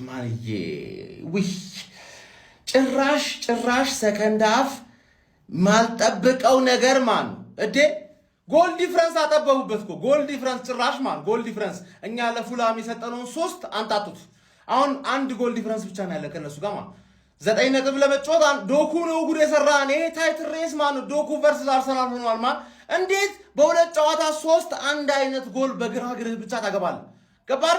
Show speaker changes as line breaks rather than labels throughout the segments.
ማንዬ ውይ ጭራሽ ሰከንድ አፍ ማልጠብቀው ነገር ማን እዴ ጎል ዲፍረንስ አጠበቡበት እኮ ጎል ዲፍረንስ ጭራሽ ማን ጎል ዲፍረንስ እኛ ለፉላም የሰጠነውን 3 አንጣጡት አሁን አንድ ጎል ዲፍረንስ ብቻ ነው ያለ ከነሱ ጋር ማለት 9 ነጥብ ለመጫወት ዶኩ ነው ጉድ የሰራ እኔ ታይትል ሬስ ማን ዶኩ ቨርሰስ አርሰናል ሆኗል ማን እንዴት በሁለት ጨዋታ 3 አንድ አይነት ጎል በግራግር ብቻ ታገባለ ገባር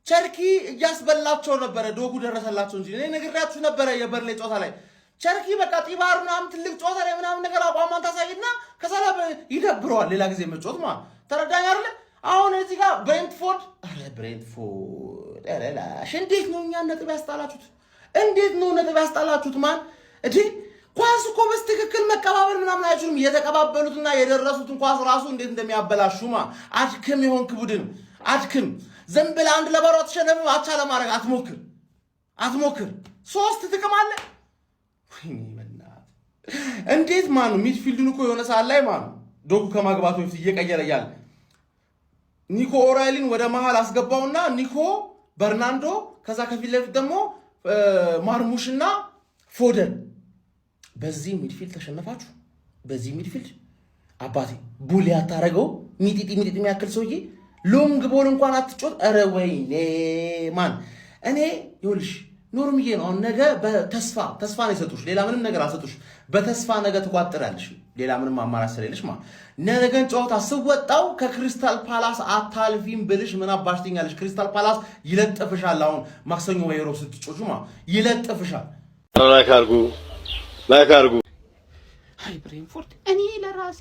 ቸርኪ እያስበላቸው ነበር ዶኩ ደረሰላቸው እንጂ እኔ ነግራችሁ ነበር የበርሌ ጨዋታ ላይ ቸርኪ በቃ ጢባርናም ትልቅ ጨዋታ ላይ ምናምን ነገር አቋማን ታሳይና ከሰላም ይደብረዋል ሌላ ጊዜ መጫወት ማለት ተረዳኝ አይደል አሁን እዚህ ጋር ብሬንትፎርድ አላሽ እንዴት ነው እኛ ነጥብ ያስጣላችሁት እንዴት ነው ነጥብ ያስጣላችሁት ማን እዲ ኳስ እኮ በስትክክል መቀባበል ምናምን አይችሉም የተቀባበሉትና የደረሱትን ኳስ ራሱ እንዴት እንደሚያበላሹማ አድክም ይሆንክ ቡድን አድክም ዘንበል አንድ ለባሮ ተሸነፈ አቻ ለማድረግ አትሞክር 3 ጥቅም አለ ወይኔ በእናትህ እንዴት ማኑ ሚድፊልዱን እኮ የሆነ ሰዓት ላይ ማኑ ዶኩ ከማግባቱ በፊት እየቀየረ ያለ ኒኮ ኦራይሊን ወደ መሃል አስገባውና ኒኮ በርናንዶ ከዛ ከፊት ለፊት ደግሞ ማርሙሽና ፎደን በዚህ ሚድፊልድ ተሸነፋችሁ በዚህ ሚድፊልድ አባቴ ቡሊ ያታረገው ሚጢጢ የሚያክል ሰውዬ ሎንግ ቦል እንኳን አትጮት አረ ወይኔ ማን እኔ ይኸውልሽ ኖርምዬ ነው ነገ በተስፋ ነው ይሰጡሽ ሌላ ምንም ነገር አሰጡሽ በተስፋ ነገ ተቋጥራለሽ ሌላ ምንም አማራጭ ስለሌለሽ ማለት ነገን ጨዋታ ስወጣው ከክሪስታል ፓላስ አታልፊም ብልሽ ምን አባሽተኛለሽ ክሪስታል ፓላስ ይለጥፍሻል አሁን ማክሰኞ ወይ ሮብ ስትጮቹ ማለት ይለጥፍሻል ላይካርጉ
አይ ብሬንፎርድ እኔ ለራሴ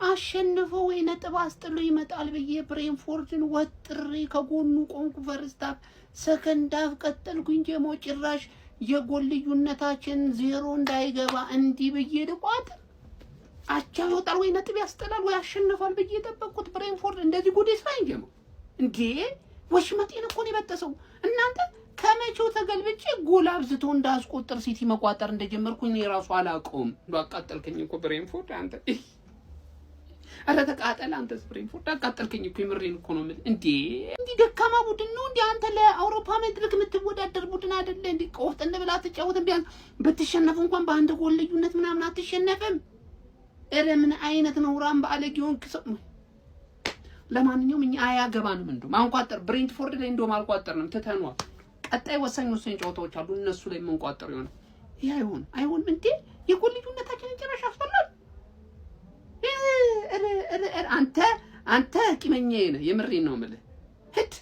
አሸንፈው ወይ ነጥብ አስጥሎ ይመጣል በየ ብሬንፎርድን ወጥሬ ከጎኑ ቆንኩ ፈርስታፍ ሰከንድ አፍ ቀጠልኩኝ ጀሞ ጭራሽ የጎል ልዩነታችን 0 እንዳይገባ እንዲ በየ ደቋት አቻው ይወጣል ወይ ነጥብ ያስጥላል ወይ አሸንፋል በየ ተበቁት ብሬንፎርድ እንደዚህ ጉዴ ሳይን ጀሞ እንዴ ወሽመጤን እኮ ነው የበጠሰው እናንተ ከመቼው ተገልብጬ ጎል አብዝቶ እንዳስቆጥር ሲቲ መቋጠር እንደጀመርኩኝ ራሱ አላቆም አቃጠልከኝ እኮ ብሬንፎርድ አንተ አረ ተቃጠል አንተ ብሬንፎርድ አቃጠልከኝ እኮ የምሬን እኮ ነው ማለት እንዴ ደካማ ቡድን ነው እንዴ አንተ ለአውሮፓ መድረክ የምትወዳደር ቡድን አይደለ እንዴ ቆፍጠን ብላ ተጫወተን ቢያንስ በትሸነፍ እንኳን በአንድ ጎል ልዩነት ምናምን አትሸነፍም እረ ምን አይነት ነው ራም ባለጊዮን ከሰው ለማንኛውም እኛ አያገባንም እንደው ማንቋጠር ብሬንትፎርድ ላይ እንደው ማልቋጠርንም ተተኗል ቀጣይ ወሳኝ ጨዋታዎች አሉ እነሱ ላይ መንቋጠር ይሆናል ይሄ አይሆን እንዴ የጎል ልዩነታችን ጭራሽ አስፈላል አንተ ቂመኛዬ ነህ የምሬን ነው ማለት ህድ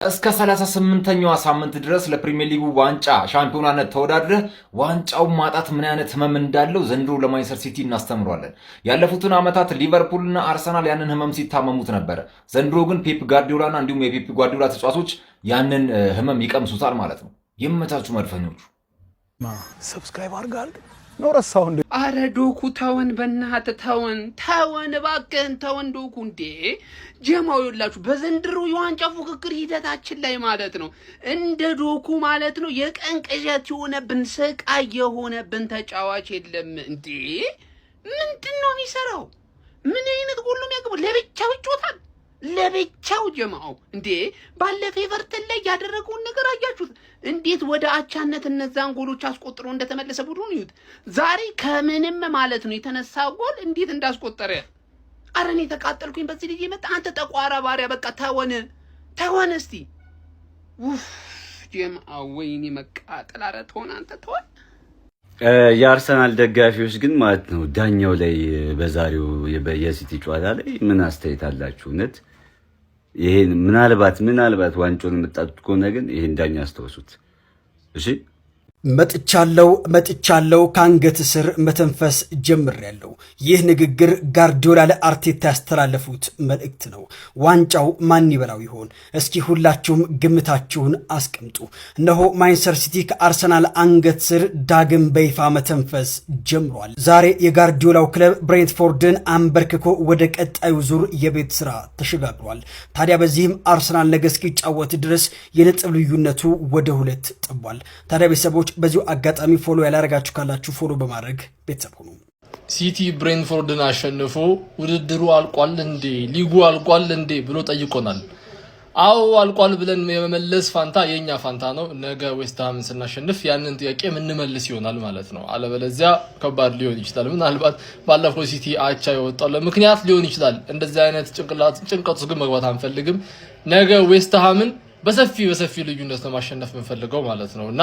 እስከ 38ኛው ሳምንት ድረስ ለፕሪሚየር ሊጉ ዋንጫ ሻምፒዮናነት ተወዳድረህ ዋንጫው ማጣት ምን አይነት ህመም እንዳለው ዘንድሮ ለማንቸስተር ሲቲ እናስተምሯለን። ያለፉትን አመታት ሊቨርፑልና አርሰናል ያንን ህመም ሲታመሙት ነበር። ዘንድሮ ግን ፔፕ ጋርዲዮላና እንዲሁም የፔፕ ጋርዲዮላ ተጫዋቾች ያንን ህመም ይቀምሱታል ማለት ነው። ይመታችሁ መድፈኞቹ።
ሰብስክራይብ አድርጋል ነው ረሳው እንዴ
አረ ዶኩ ተወን በእናት ተወን እባክህን ተወን ዶኩ እንዴ ጀማው ይላችሁ በዘንድሮ የዋንጫ ፉክክር ሂደታችን ላይ ማለት ነው እንደ ዶኩ ማለት ነው የቀን ቅዠት የሆነብን ስቃይ የሆነብን ተጫዋች የለም እንዴ ምንድነው የሚሰራው ምን አይነት ጎል ነው የሚያገባው ለብቻው ይጮታል ለብቻው ጀማው እንዴ ባለፈ ኤቨርተን ላይ ያደረገውን ነገር አያችሁት እንዴት ወደ አቻነት እነዛን ጎሎች አስቆጥሮ እንደተመለሰ ቡድኑ ይሁት ዛሬ ከምንም ማለት ነው የተነሳ ጎል እንዴት እንዳስቆጠረ አረኔ ተቃጠልኩኝ በዚህ ልጅ መጣ አንተ ተቋራ ባሪያ በቃ ተወን እስቲ ጀማው ወይኔ መቃጠል አረ ተወን አንተ ተወን
የአርሰናል ደጋፊዎች ግን ማለት ነው ዳኛው ላይ በዛሬው የሲቲ ጨዋታ ላይ ምን አስተያየት አላችሁ? እውነት ይሄን ምናልባት ዋንጫውን የምታጡት ከሆነ ግን ይሄን ዳኛ አስተውሱት እሺ።
መጥቻለሁ ከአንገት ስር መተንፈስ ጀምሬያለሁ። ይህ ንግግር ጋርዲዮላ ለአርቴታ ያስተላለፉት መልእክት ነው። ዋንጫው ማን ይበላው ይሆን? እስኪ ሁላችሁም ግምታችሁን አስቀምጡ። እነሆ ማንቸስተር ሲቲ ከአርሰናል አንገት ስር ዳግም በይፋ መተንፈስ ጀምሯል። ዛሬ የጋርዲዮላው ክለብ ብሬንትፎርድን አንበርክኮ ወደ ቀጣዩ ዙር የቤት ስራ ተሸጋግሯል። ታዲያ በዚህም አርሰናል ነገ እስኪጫወት ድረስ የነጥብ ልዩነቱ ወደ 2 ጠቧል። ታዲያ ቤተሰቦች በዚሁ አጋጣሚ ፎሎ ያላረጋችሁ ካላችሁ ፎሎ በማድረግ ቤተሰብ ሁኑ።
ሲቲ ብሬንትፎርድን አሸንፎ ውድድሩ አልቋል እንዴ ሊጉ አልቋል እንዴ ብሎ ጠይቆናል። አው አልቋል ብለን የመመለስ ፋንታ የኛ ፋንታ ነው። ነገ ዌስትሃምን ስናሸንፍ ያንን ጥያቄ ምንመልስ ይሆናል ማለት ነው። አለበለዚያ ከባድ ሊሆን ይችላል። ምናልባት ባለፈው ሲቲ አቻ የወጣው ለምክንያት ሊሆን ይችላል። እንደዚህ አይነት ጭንቀት ግን መግባት አንፈልግም። ነገ ዌስትሃምን በሰፊ ልዩነት ነው ማሸነፍ የምንፈልገው ማለት ነውና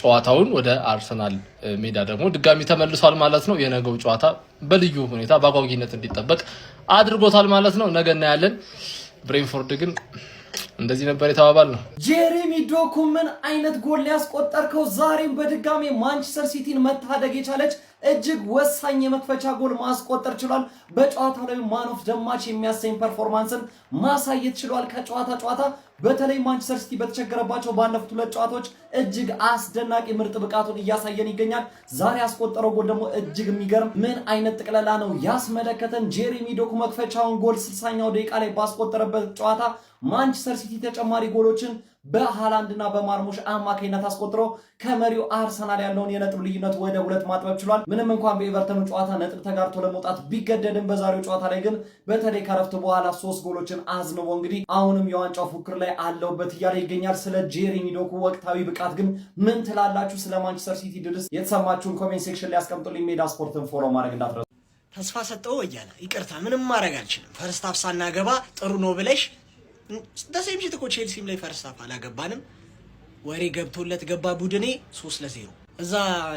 ጨዋታውን ወደ አርሰናል ሜዳ ደግሞ ድጋሚ ተመልሷል ማለት ነው። የነገው ጨዋታ በልዩ ሁኔታ በአጓጊነት እንዲጠበቅ አድርጎታል ማለት ነው። ነገ እናያለን። ብሬንፎርድ ግን እንደዚህ ነበር የተባባል ነው።
ጄሬሚ ዶኩ ምን አይነት ጎል ያስቆጠርከው? ዛሬም በድጋሚ ማንቸስተር ሲቲን መታደግ የቻለች እጅግ ወሳኝ የመክፈቻ ጎል ማስቆጠር ችሏል። በጨዋታው ላይ ማን ኦፍ ዘ ማች የሚያሰኝ ፐርፎርማንስን ማሳየት ችሏል። ከጨዋታ በተለይ ማንቸስተር ሲቲ በተቸገረባቸው ባለፉት ሁለት ጨዋታዎች እጅግ አስደናቂ ምርጥ ብቃቱን እያሳየን ይገኛል። ዛሬ ያስቆጠረው ጎል ደግሞ እጅግ የሚገርም ምን አይነት ጥቅለላ ነው ያስመለከተን። ጄሬሚ ዶኩ መክፈቻውን ጎል 60ኛው ደቂቃ ላይ ባስቆጠረበት ጨዋታ ማንቸስተር ሲቲ ተጨማሪ ጎሎችን በሃላንድና በማርሙሽ አማካይነት አስቆጥሮ ከመሪው አርሰናል ያለውን የነጥብ ልዩነት ወደ 2 ማጥበብ ችሏል። ምንም እንኳን በኤቨርተኑ ጨዋታ ነጥብ ተጋርቶ ለመውጣት ቢገደድም በዛሬው ጨዋታ ላይ ግን በተለይ ከረፍት በኋላ 3 ጎሎችን አዝንቦ እንግዲህ አሁንም የዋንጫው ፉክክር ላይ አለውበት እያለ ይገኛል። ስለ ጄሬሚ ዶኩ ወቅታዊ ብቃት ግን ምን ትላላችሁ? ስለ ማንቸስተር ሲቲ ድልስ የተሰማችሁን ኮሜንት ሴክሽን ላይ አስቀምጡልኝ። ሜዳ ስፖርትን ፎሎ ማድረግ እንዳትረሱ።
ተስፋ ሰጠው እያለ ይቅርታ ምንም ማድረግ አልችልም። ፈርስት ሃፍ ሳናገባ ጥሩ ነው ብለሽ ደሴም ሽት እኮ ቼልሲም ላይ ፈርስት ሃፍ አላገባንም። ወሬ ገብቶለት ገባ ቡድኔ 3-0 እዛ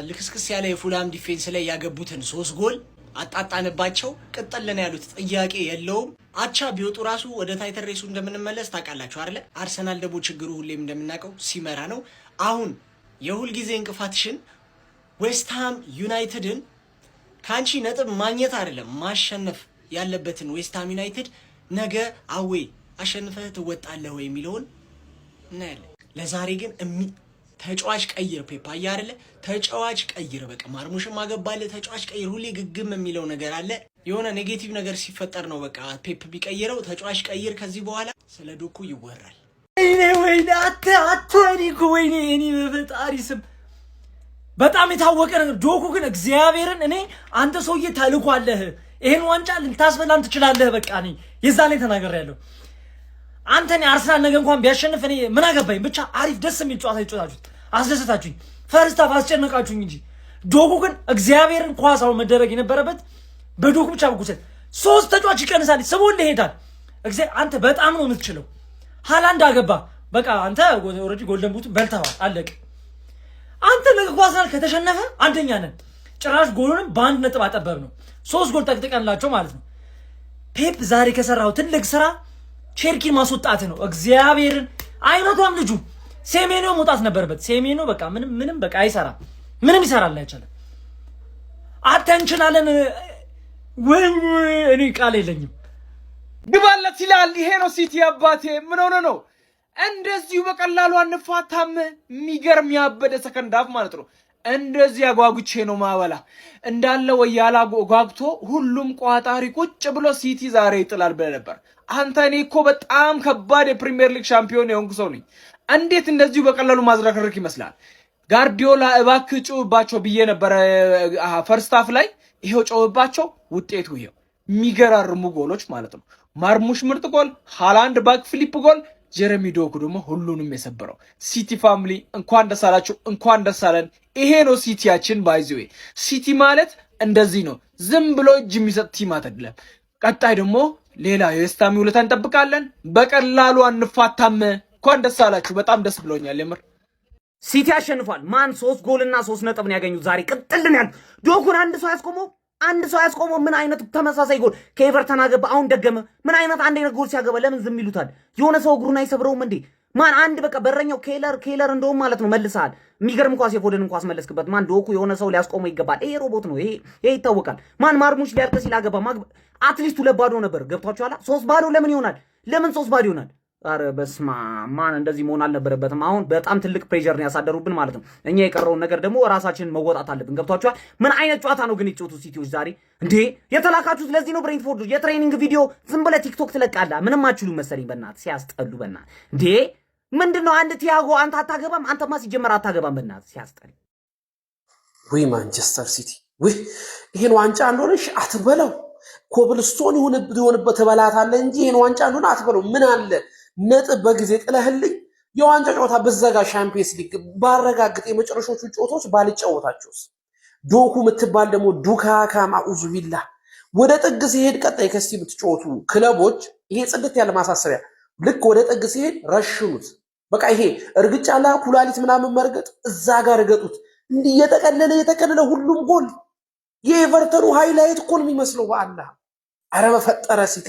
ልክስክስ ያለ የፉላም ዲፌንስ ላይ ያገቡትን 3 ጎል አጣጣንባቸው። ቅጠልን ያሉት ጥያቄ የለውም። አቻ ቢወጡ ራሱ ወደ ታይተል ሬሱ እንደምንመለስ ታውቃላችሁ አይደል? አርሰናል ደግሞ ችግሩ ሁሌም እንደምናውቀው ሲመራ ነው። አሁን የሁል ጊዜ እንቅፋትሽን ዌስትሃም ዩናይትድን ካንቺ ነጥብ ማግኘት አይደለም ማሸነፍ ያለበትን ዌስትሃም ዩናይትድ ነገ አዌ አሸንፈህ ትወጣለህ ወይ የሚለውን እናያለን። ለዛሬ ግን ተጫዋች ቀይር ፔፕ አያ አይደለ? ተጫዋች ቀይር በቃ ማርሙሽም አገባለ ተጫዋች ቀይር። ሁሌ ግግም የሚለው ነገር አለ። የሆነ ኔጌቲቭ ነገር ሲፈጠር ነው በቃ ፔፕ ቢቀይረው ተጫዋች ቀይር። ከዚህ በኋላ ስለ ዶኩ ይወራል።
ወይኔ አትወዲኩ ወይኔ እኔ በፈጣሪ ስም በጣም የታወቀ ነገር ዶኩ ግን እግዚአብሔርን እኔ አንተ ሰውዬ ታልኳለህ ይሄን ዋንጫ ልታስበላን ትችላለህ። በቃ እኔ የዛ ላይ ተናግሬያለሁ። አንተኔ አርሰናል ነገ እንኳን ቢያሸንፍ እኔ ምን አገባኝ። ብቻ አሪፍ ደስ የሚል ጨዋታ ይጫወታችሁት፣ አስደሰታችሁኝ፣ ፈርስት ሃፍ አስጨነቃችሁኝ እንጂ ዶኩ ግን እግዚአብሔርን ኳሳው መደረግ የነበረበት በዶኩ ብቻ በኩሰት 3 ተጫዋች ይቀንሳል፣ ስቦል ይሄዳል። አንተ በጣም ነው የምትችለው። ሃላንድ አገባ በቃ አንተ ኦሬዲ ጎልደን ቡት በልተዋል፣ አለቀ። አንተ ነገ ኳስናል ከተሸነፈ አንደኛ ነን። ጭራሽ ጎሉንም በ1 ነጥብ አጠበብ ነው። 3 ጎል ጠቅጥቀንላቸው ማለት ነው። ፔፕ ዛሬ ከሰራው ትልቅ ስራ ቼርኪን ማስወጣት ነው። እግዚአብሔርን አይመቷም ልጁ። ሴሜኖ መውጣት ነበረበት። ሴሜኖ በቃ ምንም በቃ አይሰራም። ምንም ይሰራል አይቻልም። አተንችላለን ወይ እኔ ቃል የለኝም።
ግባለት ይላል። ይሄ ነው ሲቲ አባቴ። ምን ሆነ ነው እንደዚሁ በቀላሉ አንፋታም። የሚገርም ያበደ ሰከንድ ሃፍ ማለት ነው። እንደዚህ አጓጉቼ ነው ማወላ እንዳለ ወያላ ጓጉቶ ሁሉም ቋጣሪ ቁጭ ብሎ ሲቲ ዛሬ ይጥላል ብለ ነበር። አንተ እኔ እኮ በጣም ከባድ የፕሪሚየር ሊግ ሻምፒዮን የሆንኩ ሰው ነኝ። እንዴት እንደዚሁ በቀላሉ ማዝረከረክ ይመስላል? ጋርዲዮላ እባክህ ጩህባቸው ብዬ ነበር ፈርስት ሃፍ ላይ። ይሄው ጮህባቸው፣ ውጤቱ ይሄው። የሚገራርሙ ጎሎች ማለት ነው። ማርሙሽ ምርጥ ጎል፣ ሃላንድ ባክ ፍሊፕ ጎል፣ ጀረሚ ዶኩ ደግሞ ሁሉንም የሰበረው። ሲቲ ፋሚሊ እንኳን ደስ አላችሁ፣ እንኳን ደስ አለን። ይሄ ነው ሲቲያችን። ባይዘዌ ሲቲ ማለት እንደዚህ ነው። ዝም ብሎ እጅ የሚሰጥ ቲም አይደለም። ቀጣይ ደግሞ ሌላ የዌስትሃም ውለታ እንጠብቃለን። በቀላሉ አንፋታም። እንኳን ደስ አላችሁ። በጣም ደስ ብሎኛል የምር።
ሲቲ አሸንፏል። ማን 3 ጎልና 3 ነጥብ ነው ያገኙት ዛሬ። ቅጥልን ያሉ ዶኩን አንድ ሰው ያስቆመው ምን አይነት ተመሳሳይ ጎል ከኤቨርተን አገባ። አሁን ደገመ። ምን አይነት አንድ አይነት ጎል ሲያገባ ለምን ዝም ይሉታል? የሆነ ሰው እግሩን አይሰብረውም እንዴ? ማን አንድ በቃ በረኛው ኬለር እንደውም ማለት ነው መልሰሃል። የሚገርም ኳስ የፎደንን ኳስ መለስክበት። ማን ዶኩ የሆነ ሰው ሊያስቆመው ይገባል። ይሄ ሮቦት ነው። ይሄ ይታወቃል። ማን ማርሙሽ ሊያልቅ ሲል አገባ። አትሊስት 2-0 ነበር። ገብቷችኋል? 3-0 ለምን ይሆናል? ለምን 3-0 ይሆናል? አረ በስማ ማን እንደዚህ መሆን አልነበረበትም። አሁን በጣም ትልቅ ፕሬሸር ነው ያሳደሩብን ማለት ነው። እኛ የቀረውን ነገር ደግሞ ራሳችንን መወጣት አለብን። ገብቷችኋል? ምን አይነት ጨዋታ ነው ግን የጨዋቱ ሲቲዎች ዛሬ እንዴ የተላካችሁት? ለዚህ ነው ብሬንትፎርድ የትሬኒንግ ቪዲዮ ዝም ብለህ ቲክቶክ ትለቃለህ። ምንም አትችሉ መሰለኝ። በእናትህ ሲያስጠሉ። በእናትህ እንዴ ምንድነው? አንድ ቲያጎ አንተ አታገባም። አንተማ ሲጀመር አታገባም። በእናትህ ሲያስጠል።
ወይ ማንቸስተር ሲቲ ወይ ይሄን ዋንጫ እንደሆነሽ አትበለው። ኮብልስቶን ይሁንበት ተበላታለ እንጂ ይሄን ዋንጫ እንደሆነ አትበለው። ምን አለ ነጥብ በጊዜ ጥለህልኝ የዋንጫ ጨዋታ በዘጋ ሻምፒየንስ ሊግ ባረጋግጥ የመጨረሻዎቹ ጨዋታዎች ባልጫወታቸውስ? ዶኩ የምትባል ደግሞ ዱካካ ማኡዙ ቢላ ወደ ጥግ ሲሄድ ቀጣይ ከስቲ የምትጫወቱ ክለቦች ይሄ ጽድት ያለ ማሳሰቢያ ልክ ወደ ጥግ ሲሄድ ረሽኑት። በቃ ይሄ እርግጫና ኩላሊት ምናምን መርገጥ እዛ ጋር ረገጡት። እንዲህ የተቀለለ ሁሉም ጎል የኤቨርተኑ ሃይላይት እኮ ነው የሚመስለው። በአላህ አረ በፈጠረ ሲቲ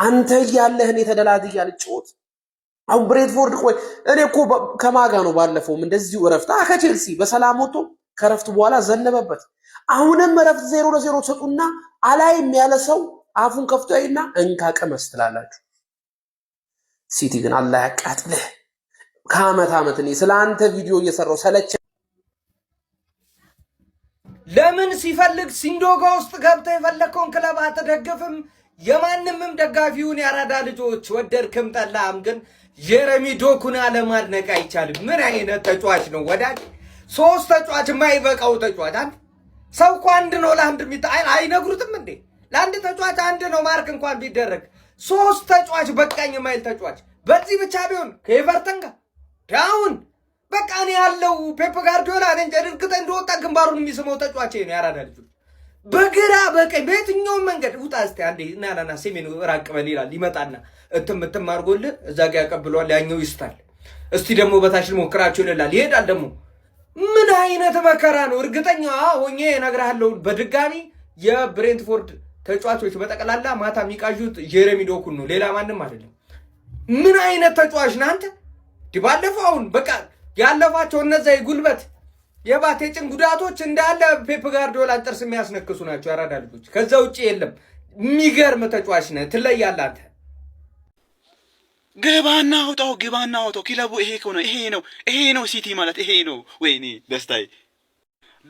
አንተ ያለህን የተደላድያ ልጭወት። አሁን ብሬንትፎርድ ቆይ እኔ እኮ ከማጋ ነው ባለፈውም እንደዚሁ እረፍት ከቼልሲ በሰላም ወጥቶ ከረፍት በኋላ ዘነበበት። አሁንም እረፍት 0-0 ተሰጡና አላይም ያለ ሰው አፉን ከፍቶ አይና እንካ ቀመስ ትላላችሁ። ሲቲ ግን አላህ ያቃጥልህ። ከአመት አመት እኔ ስላንተ ቪዲዮ እየሰራው ሰለቸ።
ለምን ሲፈልግ ሲንዶጋ ውስጥ ገብተህ የፈለከውን ክለብ አትደግፍም? የማንምም ደጋፊውን ያራዳ ልጆች ወደድክም ጠላም ግን ጀረሚ ዶኩን አለማድነቅ አይቻልም። ምን አይነት ተጫዋች ነው ወዳጅ! 3 ተጫዋች የማይበቃው ተጫዋች አንድ ሰው እኮ አንድ ነው ለአንድ አይነግሩትም እንዴ? ለአንድ ተጫዋች አንድ ነው ማርክ እንኳን ቢደረግ 3 ተጫዋች በቃኝ የማይል ተጫዋች በዚህ ብቻ ቢሆን ከኤቨርተን ጋር ዳውን በቃ እኔ ያለው ፔፕ ጋርዲዮላ እንጂ እርግጠኛ እንደወጣ ግንባሩን የሚስመው ተጫዋች ነው ያራዳ ልጅ። በግራ በቀኝ በየትኛውም መንገድ ውጣ እስቲ አንዴ ናናና ሰሜን ራቅ በል ይላል። ይመጣና እትም አድርጎልህ እዛ ጋር ያቀብለዋል። ያኛው ይስታል። እስቲ ደግሞ በታች ሞክራቸው ይላል። ይሄዳል ደግሞ ምን አይነት መከራ ነው! እርግጠኛ ሆኜ እነግርሃለሁ በድጋሚ የብሬንትፎርድ ተጫዋቾች በጠቅላላ ማታ የሚቃዡት ጀረሚ ዶኩን ነው፣ ሌላ ማንም አይደለም። ምን አይነት ተጫዋች ነህ አንተ! ባለፈው አሁን በቃ ያለፋቸው እነዛ የጉልበት የባት የጭን ጉዳቶች እንዳለ ፔፕ ጋርዲዮላን ጥርስ የሚያስነክሱ ናቸው ያራዳ ልጆች። ከዛ ውጪ የለም። የሚገርም ተጫዋች ነህ፣ ትለያለህ አንተ።
ግባና አውጣው ክለቡ ይሄ ነው ሲቲ ማለት ይሄ ነው። ወይኔ ደስታዬ።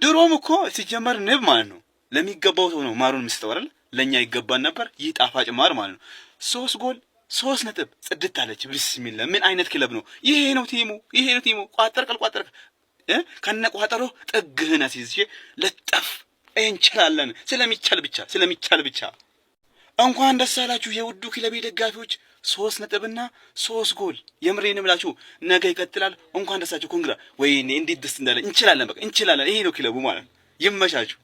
ድሮም እኮ ሲጀመር ንብ ማለት ነው ለሚገባው ሰው ነው ማሩን የሚሰጠው አይደል? ለኛ ይገባን ነበር። ይህ ጣፋጭ ማር ማለት ነው 3 ጎል 3 ነጥብ ጽድት አለች። ቢስሚላህ ምን አይነት ክለብ ነው ይሄ? ነው ቲሙ ቋጠር ከነ ቋጠሮ ጥግህን አስይዤ ለጠፍ እንችላለን። ስለሚቻል ብቻ እንኳን ደስ አላችሁ የውዱ ክለቤ ደጋፊዎች። 3 ነጥብና 3 ጎል የምሬን ብላችሁ ነገ ይቀጥላል። እንኳን ደስ አላችሁ። ኮንግራ ወይኔ እንዴት ደስ እንዳለ። እንችላለን፣ በቃ እንችላለን። ይሄ ነው ክለቡ ማለት ነው። ይመሻችሁ።